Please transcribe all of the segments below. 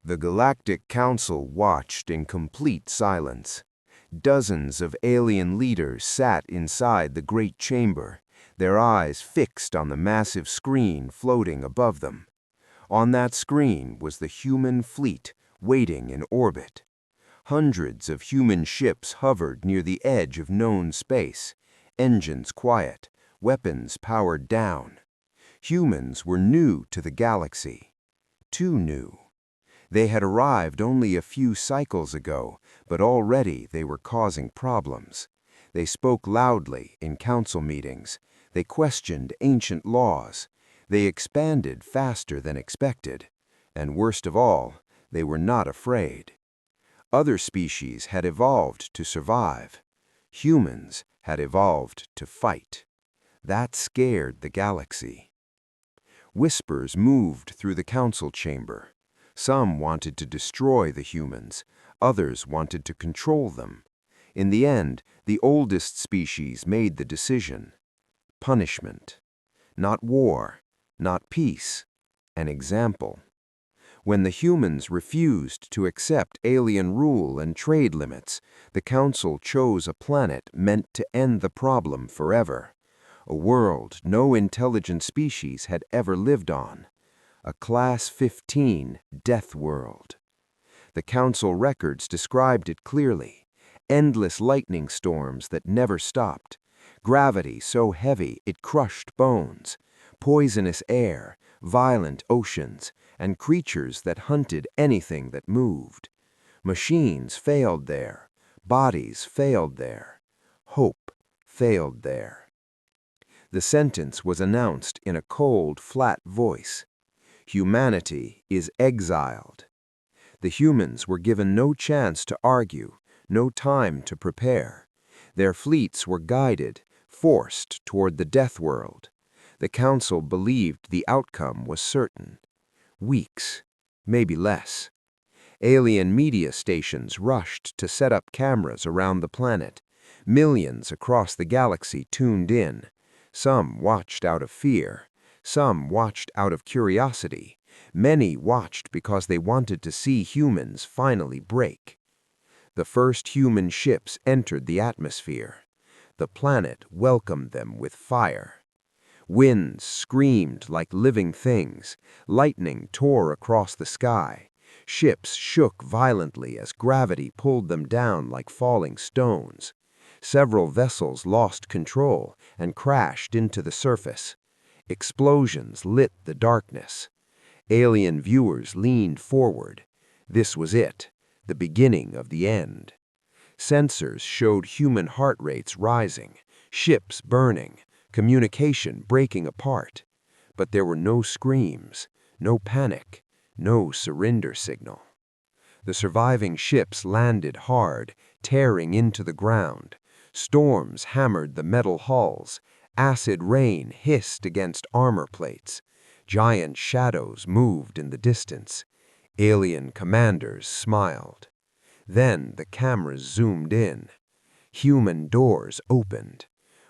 The Galactic Council watched in complete silence. Dozens of alien leaders sat inside the great chamber, their eyes fixed on the massive screen floating above them. On that screen was the human fleet waiting in orbit. Hundreds of human ships hovered near the edge of known space, engines quiet, weapons powered down. Humans were new to the galaxy. Too new. They had arrived only a few cycles ago, but already they were causing problems. They spoke loudly in council meetings. They questioned ancient laws. They expanded faster than expected. And worst of all, they were not afraid. Other species had evolved to survive. Humans had evolved to fight. That scared the galaxy. Whispers moved through the council chamber. Some wanted to destroy the humans, others wanted to control them. In the end, the oldest species made the decision. Punishment. Not war, not peace, an example. When the humans refused to accept alien rule and trade limits, the Council chose a planet meant to end the problem forever. A world no intelligent species had ever lived on. A Class-15 deathworld. The Council records described it clearly. Endless lightning storms that never stopped. Gravity so heavy it crushed bones. Poisonous air, violent oceans, and creatures that hunted anything that moved. Machines failed there. Bodies failed there. Hope failed there. The sentence was announced in a cold, flat voice. Humanity is exiled. The humans were given no chance to argue, no time to prepare. Their fleets were guided, forced toward the death world. The Council believed the outcome was certain. Weeks, maybe less. Alien media stations rushed to set up cameras around the planet. Millions across the galaxy tuned in. Some watched out of fear. Some watched out of curiosity. Many watched because they wanted to see humans finally break. The first human ships entered the atmosphere. The planet welcomed them with fire. Winds screamed like living things. Lightning tore across the sky. Ships shook violently as gravity pulled them down like falling stones. Several vessels lost control and crashed into the surface. Explosions lit the darkness. Alien viewers leaned forward. This was it, the beginning of the end. Sensors showed human heart rates rising, ships burning, communication breaking apart. But there were no screams, no panic, no surrender signal. The surviving ships landed hard, tearing into the ground. Storms hammered the metal hulls. Acid rain hissed against armor plates. Giant shadows moved in the distance. Alien commanders smiled. Then the cameras zoomed in. Human doors opened.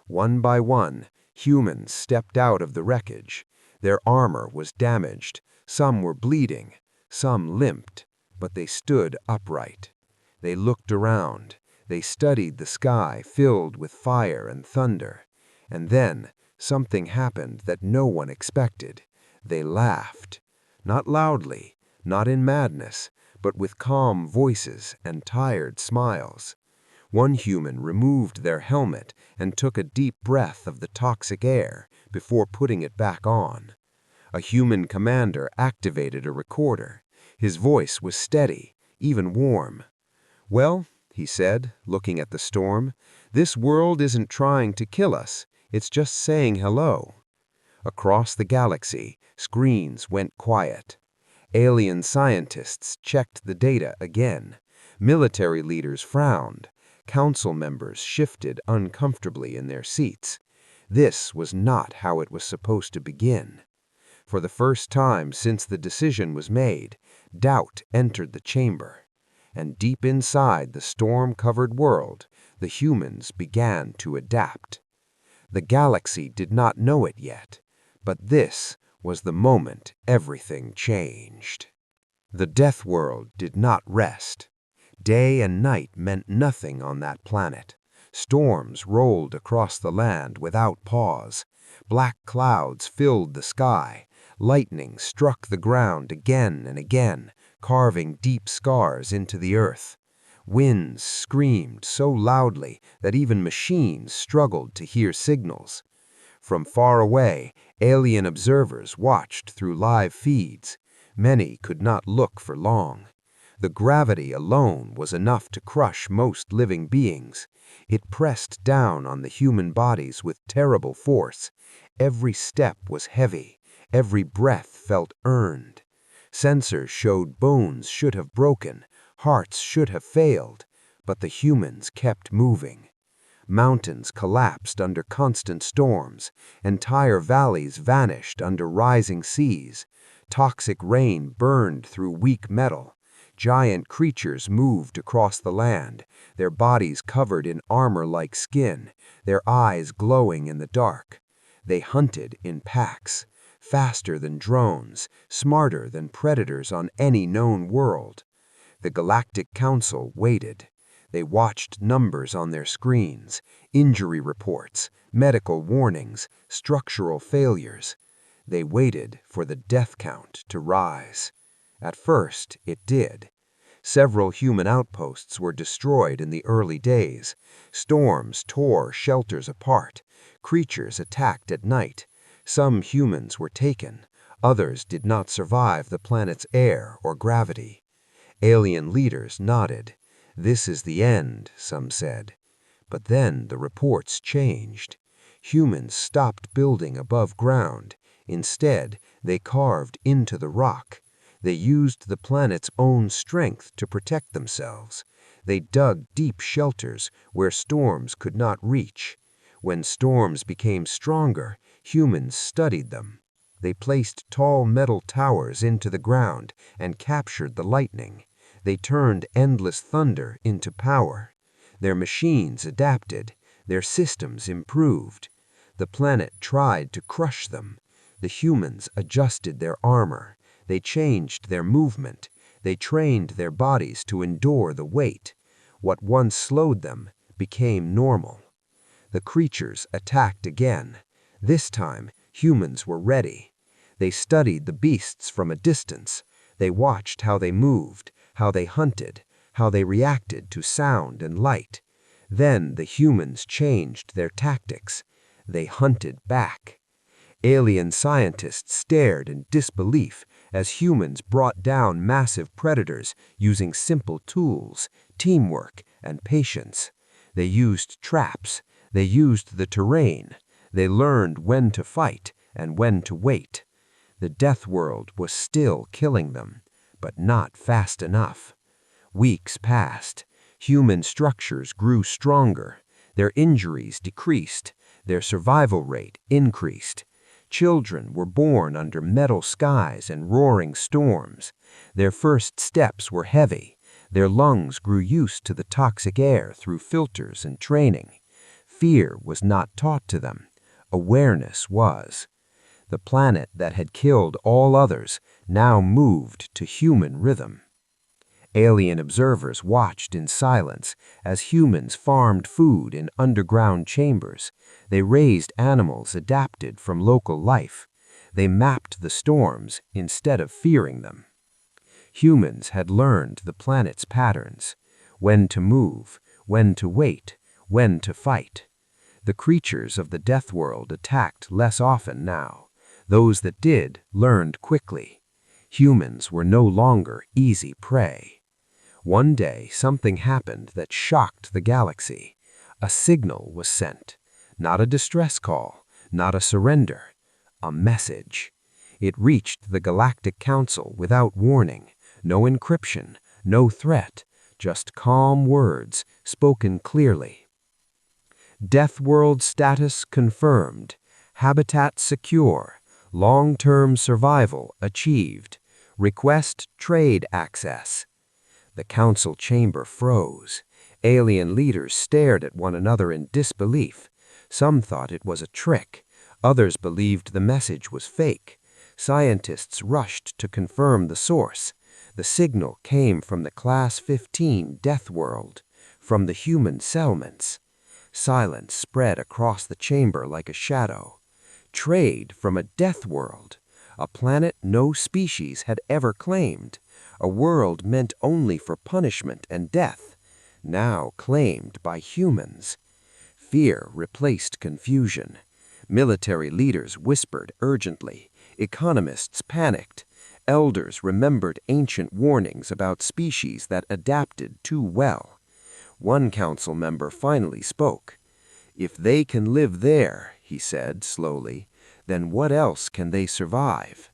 One by one, humans stepped out of the wreckage. Their armor was damaged. Some were bleeding. Some limped. But they stood upright. They looked around. They studied the sky filled with fire and thunder. And then something happened that no one expected. They laughed. Not loudly, not in madness, but with calm voices and tired smiles. One human removed their helmet and took a deep breath of the toxic air before putting it back on. A human commander activated a recorder. His voice was steady, even warm. "Well," he said, looking at the storm, "this world isn't trying to kill us. It's just saying hello." Across the galaxy, screens went quiet. Alien scientists checked the data again. Military leaders frowned. Council members shifted uncomfortably in their seats. This was not how it was supposed to begin. For the first time since the decision was made, doubt entered the chamber. And deep inside the storm-covered world, the humans began to adapt. The galaxy did not know it yet, but this was the moment everything changed. The death world did not rest. Day and night meant nothing on that planet. Storms rolled across the land without pause. Black clouds filled the sky. Lightning struck the ground again and again, carving deep scars into the earth. Winds screamed so loudly that even machines struggled to hear signals. From far away, alien observers watched through live feeds. Many could not look for long. The gravity alone was enough to crush most living beings. It pressed down on the human bodies with terrible force. Every step was heavy. Every breath felt earned. Sensors showed bones should have broken, hearts should have failed, but the humans kept moving. Mountains collapsed under constant storms. Entire valleys vanished under rising seas. Toxic rain burned through weak metal. Giant creatures moved across the land, their bodies covered in armor-like skin, their eyes glowing in the dark. They hunted in packs, faster than drones, smarter than predators on any known world. The Galactic Council waited. They watched numbers on their screens, injury reports, medical warnings, structural failures. They waited for the death count to rise. At first, it did. Several human outposts were destroyed in the early days. Storms tore shelters apart. Creatures attacked at night. Some humans were taken. Others did not survive the planet's air or gravity. Alien leaders nodded. This is the end, some said. But then the reports changed. Humans stopped building above ground. Instead, they carved into the rock. They used the planet's own strength to protect themselves. They dug deep shelters where storms could not reach. When storms became stronger, humans studied them. They placed tall metal towers into the ground and captured the lightning. They turned endless thunder into power. Their machines adapted. Their systems improved. The planet tried to crush them. The humans adjusted their armor. They changed their movement. They trained their bodies to endure the weight. What once slowed them became normal. The creatures attacked again. This time, humans were ready. They studied the beasts from a distance. They watched how they moved, how they hunted, how they reacted to sound and light. Then the humans changed their tactics. They hunted back. Alien scientists stared in disbelief as humans brought down massive predators using simple tools, teamwork, and patience. They used traps. They used the terrain. They learned when to fight and when to wait. The death world was still killing them, but not fast enough. Weeks passed. Human structures grew stronger. Their injuries decreased. Their survival rate increased. Children were born under metal skies and roaring storms. Their first steps were heavy. Their lungs grew used to the toxic air through filters and training. Fear was not taught to them. Awareness was. The planet that had killed all others now moved to human rhythm. Alien observers watched in silence as humans farmed food in underground chambers. They raised animals adapted from local life. They mapped the storms instead of fearing them. Humans had learned the planet's patterns: when to move, when to wait, when to fight. The creatures of the death world attacked less often now. Those that did learned quickly. Humans were no longer easy prey. One day, something happened that shocked the galaxy. A signal was sent. Not a distress call, not a surrender. A message. It reached the Galactic Council without warning. No encryption, no threat, just calm words spoken clearly. Death world status confirmed. Habitat secure. Long-term survival achieved. Request trade access. The council chamber froze. Alien leaders stared at one another in disbelief. Some thought it was a trick. Others believed the message was fake. Scientists rushed to confirm the source. The signal came from the Class-15 deathworld, from the human settlements. Silence spread across the chamber like a shadow. Trade from a deathworld, a planet no species had ever claimed, a world meant only for punishment and death, now claimed by humans. Fear replaced confusion. Military leaders whispered urgently. Economists panicked. Elders remembered ancient warnings about species that adapted too well. One council member finally spoke. "If they can live there," he said slowly, "then what else can they survive?"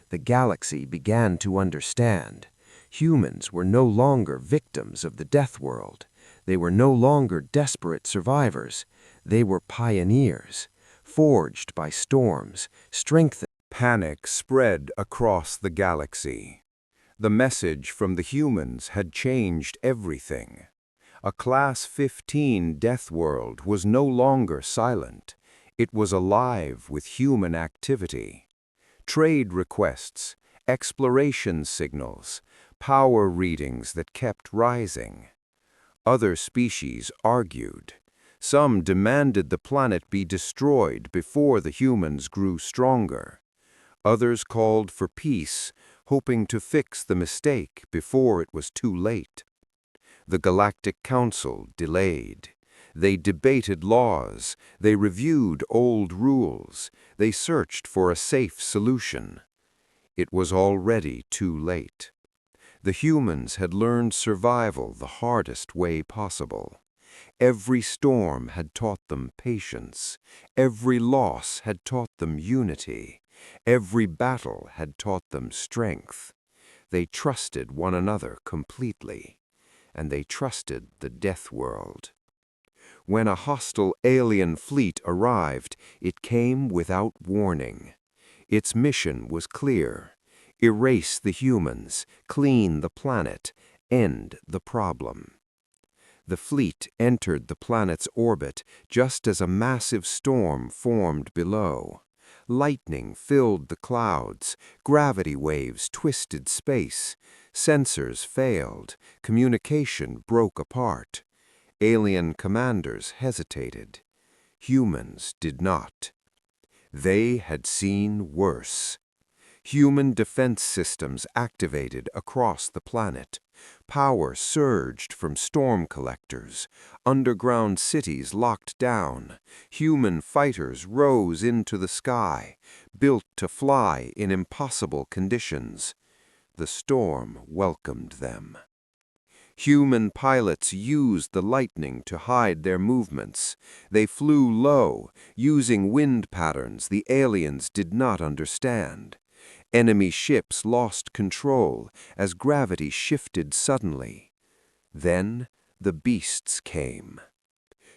The galaxy began to understand. Humans were no longer victims of the death world. They were no longer desperate survivors. They were pioneers, forged by storms, strengthened. Panic spread across the galaxy. The message from the humans had changed everything. A Class-15 death world was no longer silent. It was alive with human activity. Trade requests, exploration signals, power readings that kept rising. Other species argued. Some demanded the planet be destroyed before the humans grew stronger. Others called for peace, hoping to fix the mistake before it was too late. The Galactic Council delayed. They debated laws, they reviewed old rules, they searched for a safe solution. It was already too late. The humans had learned survival the hardest way possible. Every storm had taught them patience. Every loss had taught them unity. Every battle had taught them strength. They trusted one another completely, and they trusted the death world. When a hostile alien fleet arrived, it came without warning. Its mission was clear: erase the humans, clean the planet, end the problem. The fleet entered the planet's orbit just as a massive storm formed below. Lightning filled the clouds, gravity waves twisted space, sensors failed, communication broke apart. Alien commanders hesitated. Humans did not. They had seen worse. Human defense systems activated across the planet. Power surged from storm collectors. Underground cities locked down. Human fighters rose into the sky, built to fly in impossible conditions. The storm welcomed them. Human pilots used the lightning to hide their movements. They flew low, using wind patterns the aliens did not understand. Enemy ships lost control as gravity shifted suddenly. Then the beasts came.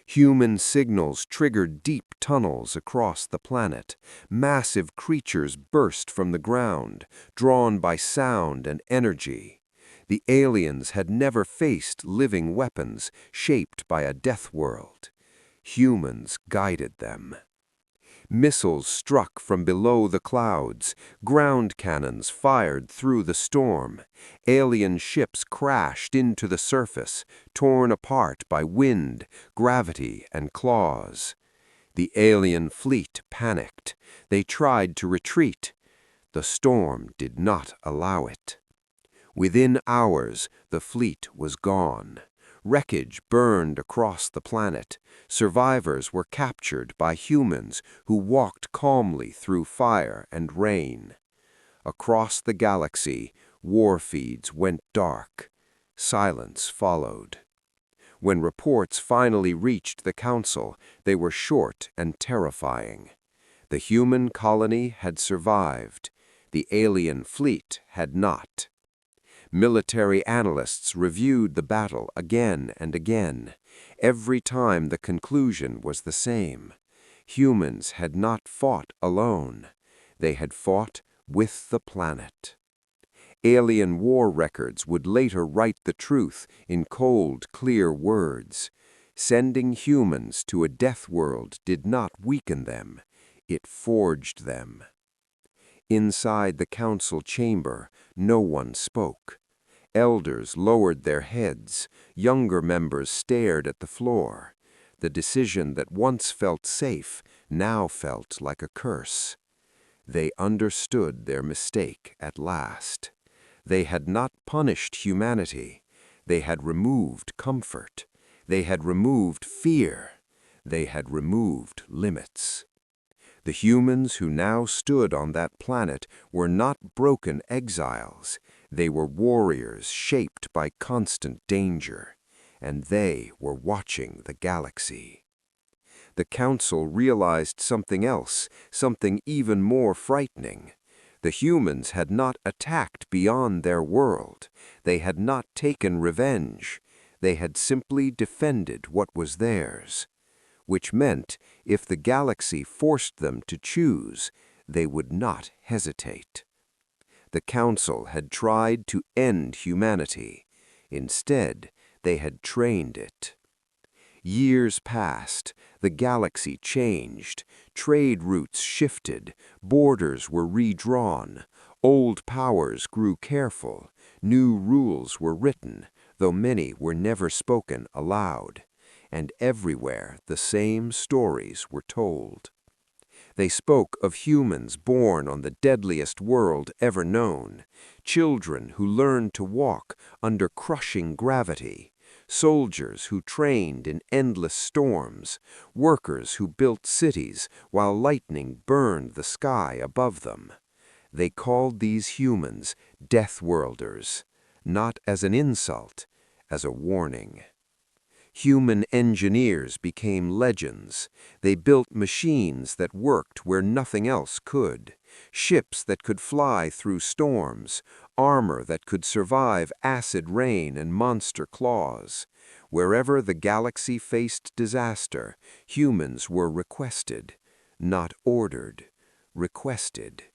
Human signals triggered deep tunnels across the planet. Massive creatures burst from the ground, drawn by sound and energy. The aliens had never faced living weapons shaped by a death world. Humans guided them. Missiles struck from below the clouds. Ground cannons fired through the storm. Alien ships crashed into the surface, torn apart by wind, gravity, and claws. The alien fleet panicked. They tried to retreat. The storm did not allow it. Within hours, the fleet was gone. Wreckage burned across the planet. Survivors were captured by humans who walked calmly through fire and rain. Across the galaxy, war feeds went dark. Silence followed. When reports finally reached the Council, they were short and terrifying. The human colony had survived. The alien fleet had not. Military analysts reviewed the battle again and again. Every time the conclusion was the same. Humans had not fought alone. They had fought with the planet. Alien war records would later write the truth in cold, clear words. Sending humans to a death world did not weaken them. It forged them. Inside the council chamber, no one spoke. Elders lowered their heads, younger members stared at the floor. The decision that once felt safe now felt like a curse. They understood their mistake at last. They had not punished humanity. They had removed comfort. They had removed fear. They had removed limits. The humans who now stood on that planet were not broken exiles. They were warriors shaped by constant danger, and they were watching the galaxy. The Council realized something else, something even more frightening. The humans had not attacked beyond their world. They had not taken revenge. They had simply defended what was theirs. Which meant, if the galaxy forced them to choose, they would not hesitate. The Council had tried to end humanity. Instead, they had trained it. Years passed, the galaxy changed, trade routes shifted, borders were redrawn, old powers grew careful, new rules were written, though many were never spoken aloud. And everywhere the same stories were told. They spoke of humans born on the deadliest world ever known, children who learned to walk under crushing gravity, soldiers who trained in endless storms, workers who built cities while lightning burned the sky above them. They called these humans deathworlders, not as an insult, as a warning. Human engineers became legends. They built machines that worked where nothing else could, ships that could fly through storms, armor that could survive acid rain and monster claws. Wherever the galaxy faced disaster, humans were requested, not ordered, requested.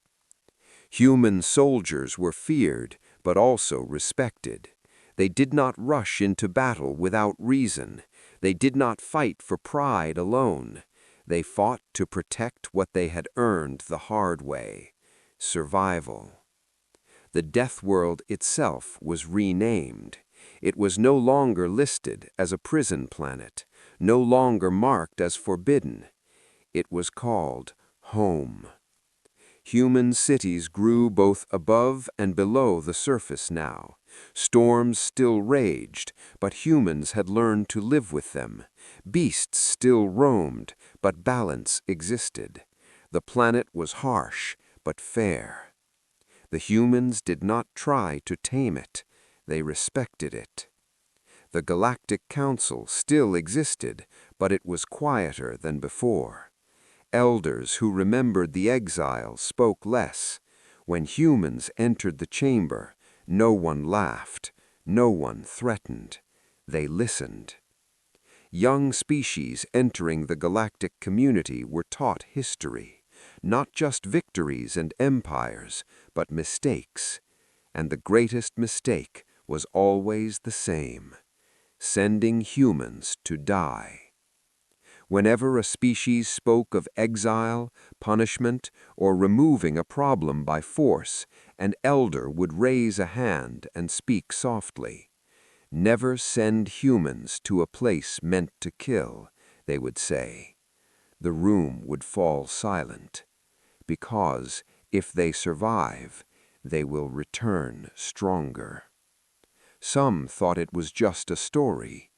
Human soldiers were feared, but also respected. They did not rush into battle without reason. They did not fight for pride alone. They fought to protect what they had earned the hard way: survival. The deathworld itself was renamed. It was no longer listed as a prison planet, no longer marked as forbidden. It was called home. Human cities grew both above and below the surface now. Storms still raged, but humans had learned to live with them. Beasts still roamed, but balance existed. The planet was harsh, but fair. The humans did not try to tame it. They respected it. The Galactic Council still existed, but it was quieter than before. Elders who remembered the exile spoke less. When humans entered the chamber, no one laughed, no one threatened. They listened. Young species entering the galactic community were taught history, not just victories and empires, but mistakes. And the greatest mistake was always the same: sending humans to die. Whenever a species spoke of exile, punishment, or removing a problem by force, an elder would raise a hand and speak softly. "Never send humans to a place meant to kill," they would say. The room would fall silent, because if they survive, they will return stronger. Some thought it was just a story.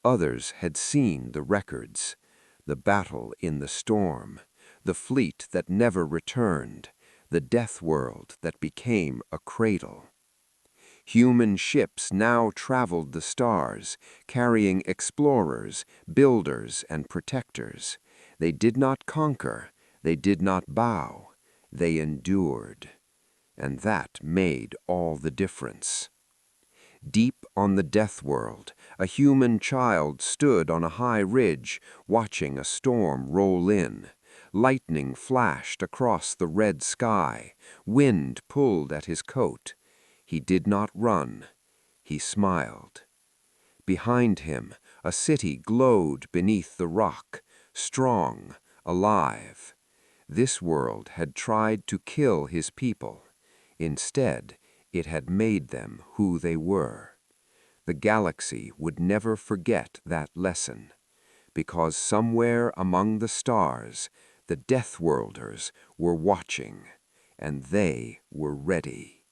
Others had seen the records. The battle in the storm, the fleet that never returned, the death world that became a cradle. Human ships now traveled the stars, carrying explorers, builders, and protectors. They did not conquer, they did not bow, they endured. And that made all the difference. Deep on the death world, a human child stood on a high ridge, watching a storm roll in. Lightning flashed across the red sky. Wind pulled at his coat. He did not run. He smiled. Behind him, a city glowed beneath the rock, strong, alive. This world had tried to kill his people. Instead, It had made them who they were. The galaxy would never forget that lesson, because somewhere among the stars, the Deathworlders were watching, and they were ready.